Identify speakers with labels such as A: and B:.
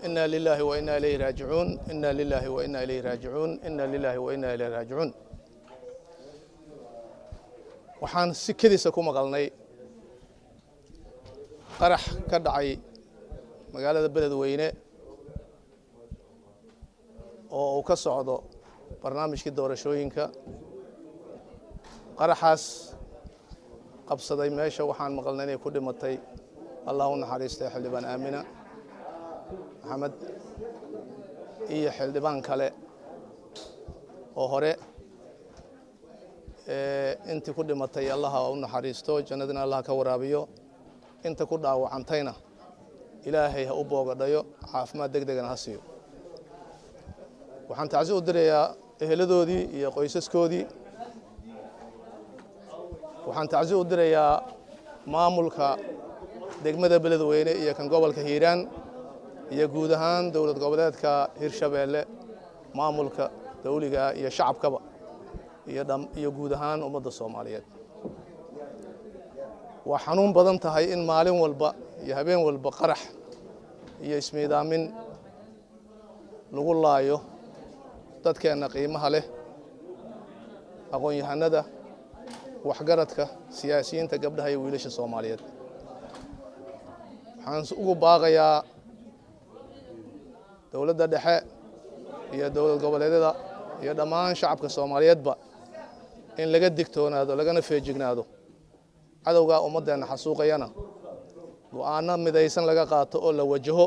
A: إنا لله وإنا إليه راجعون إنا لله وإنا إليه راجعون إنا لله وإنا إليه راجعون waxaan si kadiisa ku maqalnay qarax ka dhacay magaalada Beledweyne oo uu ka socdo barnaamijkii doorashooyinka qaraxaas qabsaday meesha waxaan maqalnay inay ku dhimatay Allahu naxariisto xildhibaan Aamina Maxamed iyo xildhibaan kale oo hore intii ku dhimatay Allah ha u naxariisto jannadana Allah ka waraabiyo inta ku dhaawacantayna Ilaahay ha u boogadhayo caafimaad degdeg ah siiyo waxaan tacsiyo u dirayaa eheladoodii iyo qoysaskoodii waxaan tacsiyo u dirayaa maamulka degmada Beledweyne iyo kan gobolka Hiiraan iyo guud ahaan dawlad goboleedka Hirshabeelle maamulka dawliga iyo shacabkaba iyo guud ahaan ummadda Soomaaliyeed waa xanuun badan tahay in maalin walba iyo habeen walba qarax iyo ismiidaamin lagu laayo dadkeena qiimaha leh aqoon-yahanada waxgaradka siyaasiyiinta gabdhaha iyo wiilasha Soomaaliyeed waxaan ugu baaqayaa dawladda dhexe iyo dawlad goboleedyada iyo dhammaan shacabka Soomaaliyeedba in laga digtoonaado lagana feejignaado cadawga ummadeena xasuuqayana go'aano midaysan laga qaato oo la wajaho